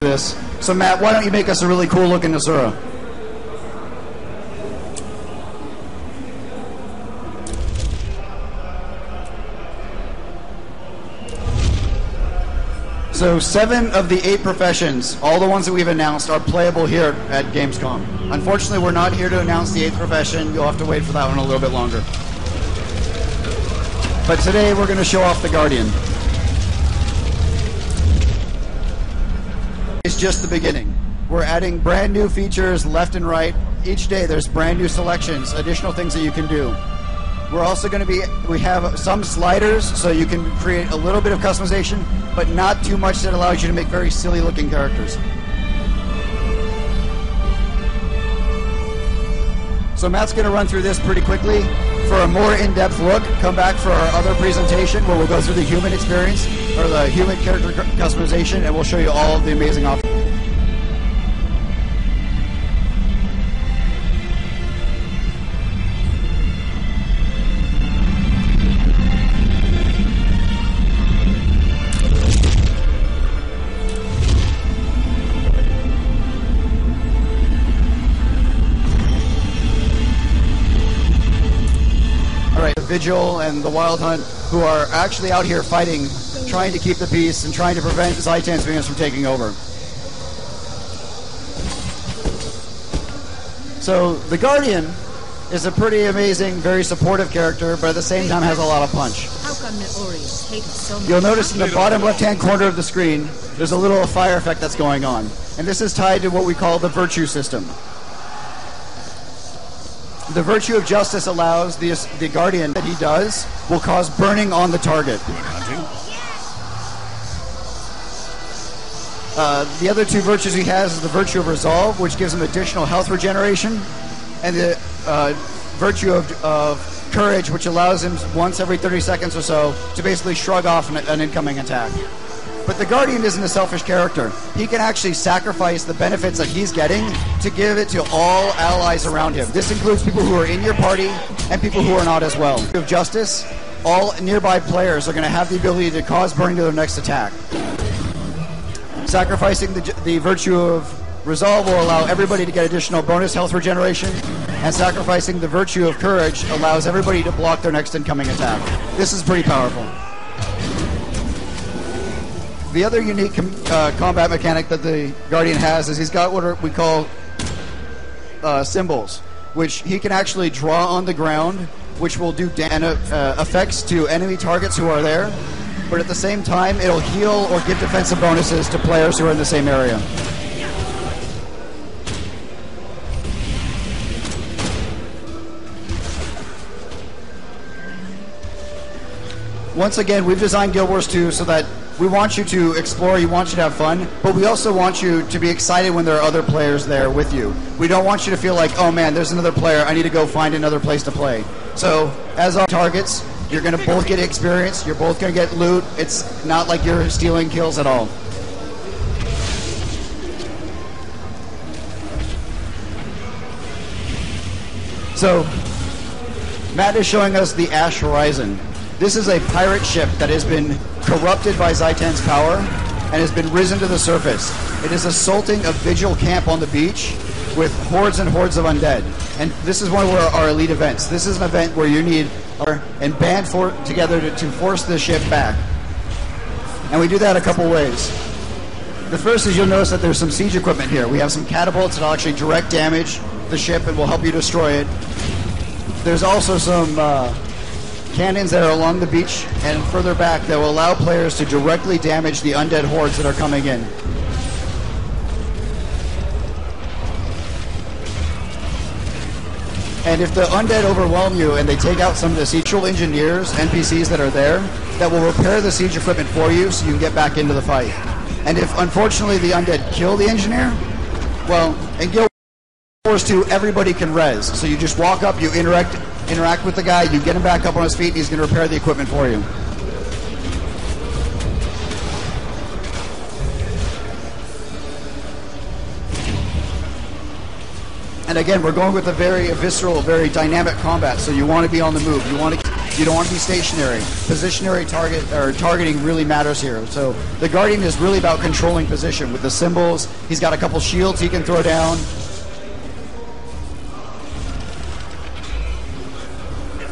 this. So Matt, why don't you make us a really cool looking Asura? So 7 of the 8 professions, all the ones that we've announced, are playable here at Gamescom. Unfortunately, we're not here to announce the 8th profession. You'll have to wait for that one a little bit longer. But today we're going to show off the Guardian. It's just the beginning. We're adding brand new features left and right. Each day there's brand new selections, additional things that you can do. We're also going to we have some sliders so you can create a little bit of customization, but not too much that allows you to make very silly looking characters. So Matt's going to run through this pretty quickly. For a more in-depth look, come back for our other presentation where we'll go through the human experience, or the human character customization, and we'll show you all of the amazing options. Vigil and the Wild Hunt, who are actually out here fighting, trying to keep the peace and trying to prevent Zaitan's beings from taking over. So the Guardian is a pretty amazing, very supportive character, but at the same time has a lot of punch. You'll notice in the bottom left-hand corner of the screen, there's a little fire effect that's going on, and this is tied to what we call the virtue system. The virtue of justice allows the Guardian that he does will cause burning on the target. The other 2 virtues he has is the virtue of resolve, which gives him additional health regeneration, and the virtue of courage, which allows him once every 30 seconds or so to basically shrug off an incoming attack. But the Guardian isn't a selfish character. He can actually sacrifice the benefits that he's getting to give it to all allies around him. This includes people who are in your party and people who are not as well. Of justice, all nearby players are going to have the ability to cause burning to their next attack. Sacrificing the virtue of resolve will allow everybody to get additional bonus health regeneration, and sacrificing the virtue of courage allows everybody to block their next incoming attack. This is pretty powerful. The other unique combat mechanic that the Guardian has is he's got what we call symbols, which he can actually draw on the ground, which will do effects to enemy targets who are there, but at the same time it'll heal or give defensive bonuses to players who are in the same area. Once again, we've designed Guild Wars 2 so that we want you to explore, we want you to have fun, but we also want you to be excited when there are other players there with you. We don't want you to feel like, oh man, there's another player, I need to go find another place to play. So, as our targets, you're going to both get experience, you're both going to get loot, it's not like you're stealing kills at all. So, Matt is showing us the Ash Horizon. This is a pirate ship that has been corrupted by Zaitan's power and has been risen to the surface. It is assaulting a vigil camp on the beach with hordes and hordes of undead. And this is one of our elite events. This is an event where you need and band together to force the ship back. And we do that a couple ways. The first is you'll notice that there's some siege equipment here. We have some catapults that will actually direct damage the ship and will help you destroy it. There's also some cannons that are along the beach and further back that will allow players to directly damage the undead hordes that are coming in. And if the undead overwhelm you and they take out some of the siegeful engineers, NPCs that are there, that will repair the siege equipment for you so you can get back into the fight. And if unfortunately the undead kill the engineer, well, in Guild Wars 2 everybody can res. So you just walk up, you interact with the guy, you get him back up on his feet, and he's going to repair the equipment for you. And again, we're going with a very visceral, very dynamic combat, so you want to be on the move. You want to You don't want to be stationary. Positionary targeting really matters here. So the Guardian is really about controlling position with the symbols. He's got a couple shields he can throw down.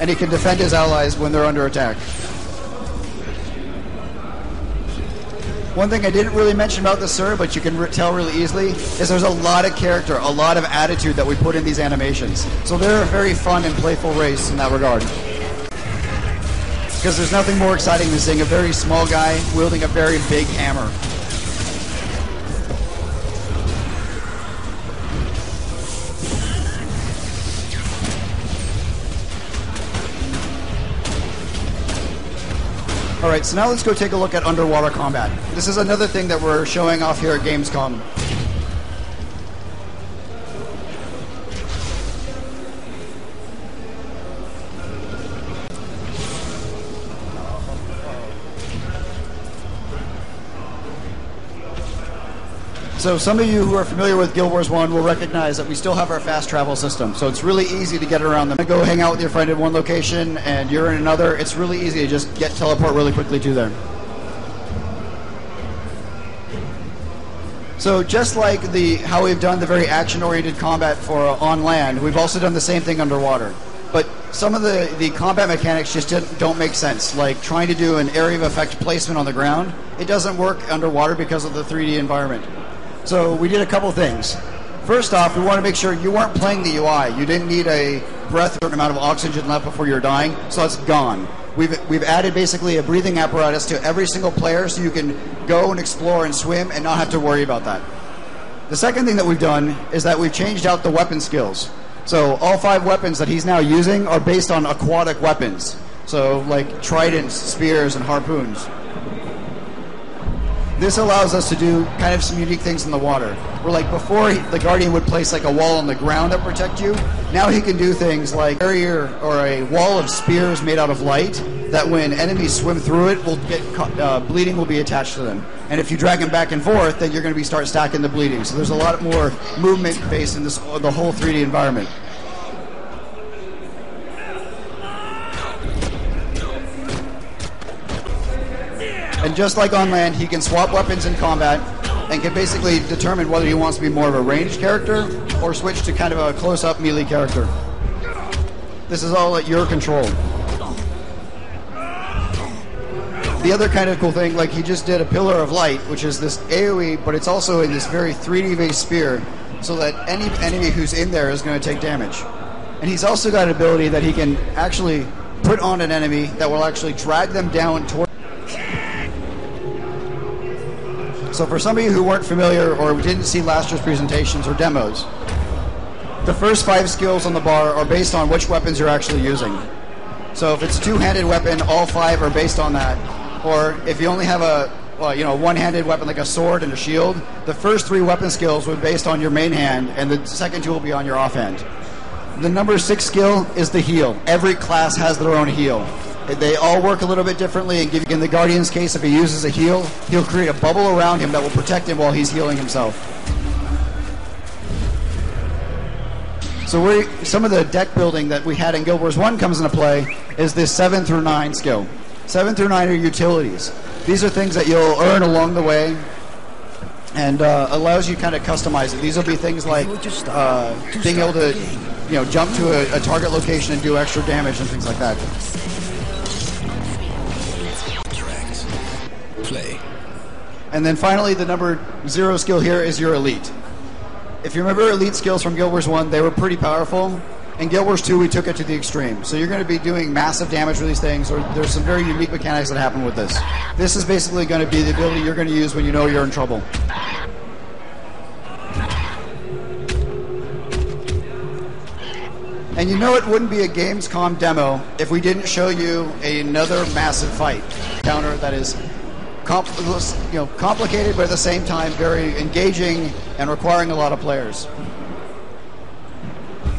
And he can defend his allies when they're under attack. One thing I didn't really mention about the Sur, but you can tell really easily, is there's a lot of character, a lot of attitude that we put in these animations. So they're a very fun and playful race in that regard. Because there's nothing more exciting than seeing a very small guy wielding a very big hammer. Alright, so now let's go take a look at underwater combat. This is another thing that we're showing off here at Gamescom. So some of you who are familiar with Guild Wars 1 will recognize that we still have our fast travel system. So it's really easy to get around them. Go hang out with your friend in one location and you're in another. It's really easy to just teleport really quickly to there. So just like how we've done the very action-oriented combat for on land, we've also done the same thing underwater. But some of the combat mechanics just don't make sense. Like trying to do an area of effect placement on the ground, it doesn't work underwater because of the 3D environment. So we did a couple things. First off, we want to make sure you weren't playing the UI. You didn't need a breath or an amount of oxygen left before you're dying, so that's gone. We've added basically a breathing apparatus to every single player so you can go and explore and swim and not have to worry about that. The second thing that we've done is that we've changed out the weapon skills. So all 5 weapons that he's now using are based on aquatic weapons. So like tridents, spears, and harpoons. This allows us to do kind of some unique things in the water. Where like before, the Guardian would place like a wall on the ground that protect you. Now he can do things like a barrier or a wall of spears made out of light that when enemies swim through it, will get bleeding will be attached to them. And if you drag them back and forth, then you're going to start stacking the bleeding. So there's a lot more movement based in the whole 3D environment. And just like on land, he can swap weapons in combat and can basically determine whether he wants to be more of a ranged character or switch to kind of a close-up melee character. This is all at your control. The other kind of cool thing, like he just did a Pillar of Light, which is this AoE, but it's also in this very 3D-based spear, so that any enemy who's in there is going to take damage. And he's also got an ability that he can actually put on an enemy that will actually drag them down toward. So for some of you who weren't familiar or didn't see last year's presentations or demos, the first 5 skills on the bar are based on which weapons you're actually using. So if it's a 2-handed weapon, all 5 are based on that. Or if you only have a one-handed weapon like a sword and a shield, the first 3 weapon skills will be based on your main hand, and the second 2 will be on your offhand. The number 6 skill is the heal. Every class has their own heal. They all work a little bit differently, and in the Guardian's case, if he uses a heal, he'll create a bubble around him that will protect him while he's healing himself. So some of the deck building that we had in Guild Wars 1 comes into play is this 7 through 9 skill. 7 through 9 are utilities. These are things that you'll earn along the way and allows you to kind of customize it. These will be things like being able to jump to a target location and do extra damage and things like that. Play. And then finally, the number 0 skill here is your elite. If you remember elite skills from Guild Wars 1, they were pretty powerful. In Guild Wars 2, we took it to the extreme. So you're going to be doing massive damage with these things, or there's some very unique mechanics that happen with this. This is basically going to be the ability you're going to use when you know you're in trouble. And you know it wouldn't be a Gamescom demo if we didn't show you another massive fight counter that is complicated, but at the same time very engaging and requiring a lot of players.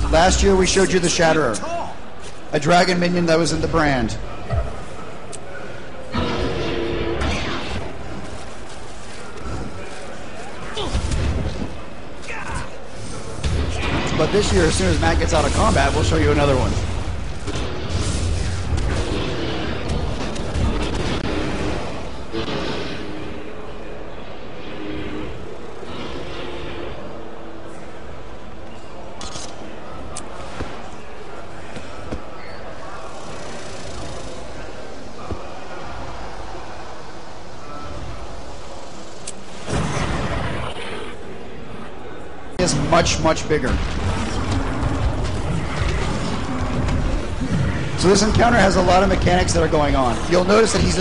Last year we showed you the Shatterer, a dragon minion that was in the brand. But this year, as soon as Matt gets out of combat, we'll show you another one. is much, much bigger. So this encounter has a lot of mechanics that are going on. You'll notice that he's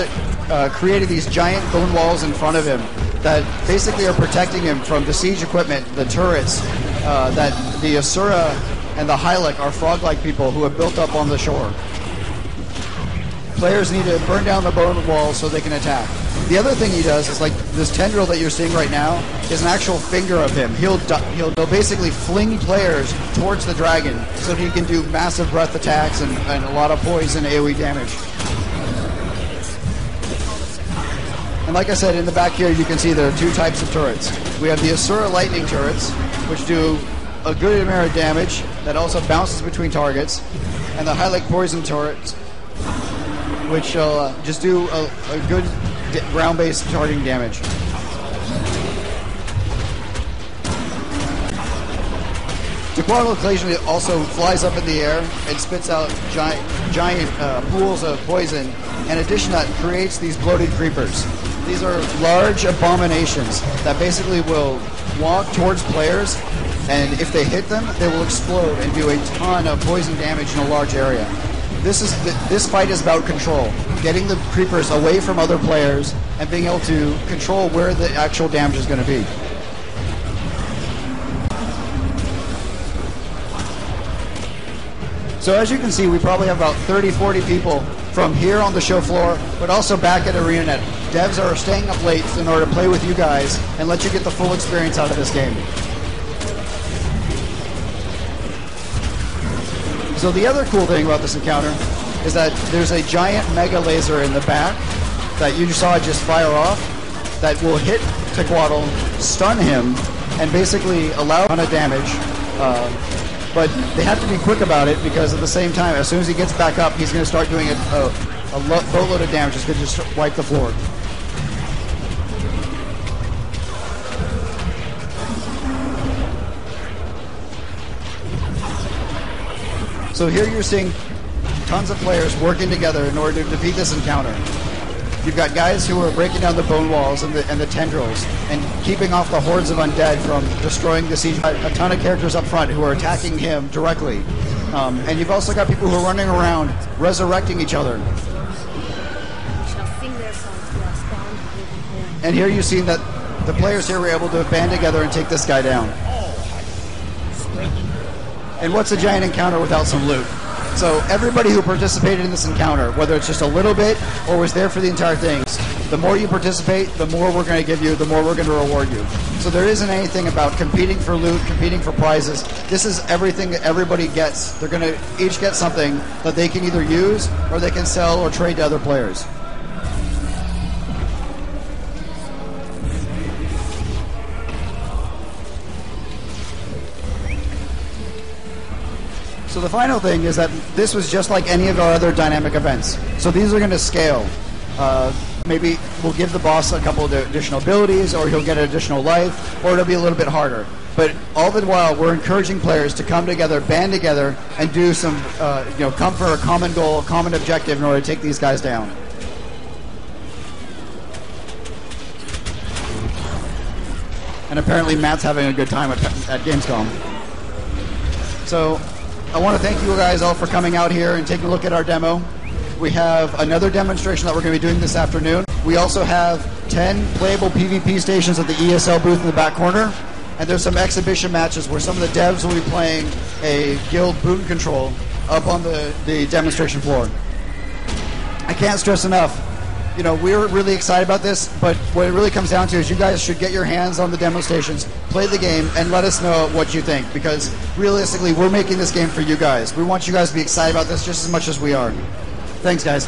created these giant bone walls in front of him that basically are protecting him from the siege equipment, the turrets, that the Asura and the Hylic are frog-like people who have built up on the shore. Players need to burn down the bone walls so they can attack. The other thing he does is, like, this tendril that you're seeing right now is an actual finger of him. He'll basically fling players towards the dragon so that he can do massive breath attacks and a lot of poison AoE damage. And like I said, in the back here you can see there are two types of turrets. We have the Asura lightning turrets, which do a good amount of damage that also bounces between targets, and the Hylic poison turrets, which just do a good ground-based targeting damage. Tequatl occasionally also flies up in the air and spits out giant pools of poison. In addition, that creates these bloated creepers. These are large abominations that basically will walk towards players, and if they hit them, they will explode and do a ton of poison damage in a large area. This fight is about control, getting the creepers away from other players and being able to control where the actual damage is going to be. So as you can see, we probably have about 30-40 people from here on the show floor, but also back at ArenaNet. Devs are staying up late in order to play with you guys and let you get the full experience out of this game. So the other cool thing about this encounter is that there's a giant mega laser in the back that you saw just fire off that will hit Tequatl, stun him, and basically allow a ton of damage. But they have to be quick about it because at the same time, as soon as he gets back up, he's going to start doing a boatload of damage. It's going to just wipe the floor. So here you're seeing tons of players working together in order to defeat this encounter. You've got guys who are breaking down the bone walls and the tendrils and keeping off the hordes of undead from destroying the siege. A ton of characters up front who are attacking him directly. And you've also got people who are running around resurrecting each other. And here you see that the players here were able to band together and take this guy down. And what's a giant encounter without some loot? So everybody who participated in this encounter, whether it's just a little bit or was there for the entire thing, the more you participate, the more we're going to give you, the more we're going to reward you. So there isn't anything about competing for loot, competing for prizes. This is everything that everybody gets. They're going to each get something that they can either use or they can sell or trade to other players. So the final thing is that this was just like any of our other dynamic events. So these are going to scale. Maybe we'll give the boss a couple of additional abilities, or he'll get additional life, or it'll be a little bit harder. But all the while, we're encouraging players to come together, band together, and do some, come for a common goal, common objective in order to take these guys down. And apparently Matt's having a good time at Gamescom. So I want to thank you guys all for coming out here and taking a look at our demo. We have another demonstration that we're going to be doing this afternoon. We also have 10 playable PvP stations at the ESL booth in the back corner. And there's some exhibition matches where some of the devs will be playing a guild boon control up on the demonstration floor. I can't stress enough, we're really excited about this, but what it really comes down to is you guys should get your hands on the demo stations, play the game, and let us know what you think, because realistically, we're making this game for you guys. We want you guys to be excited about this just as much as we are. Thanks, guys.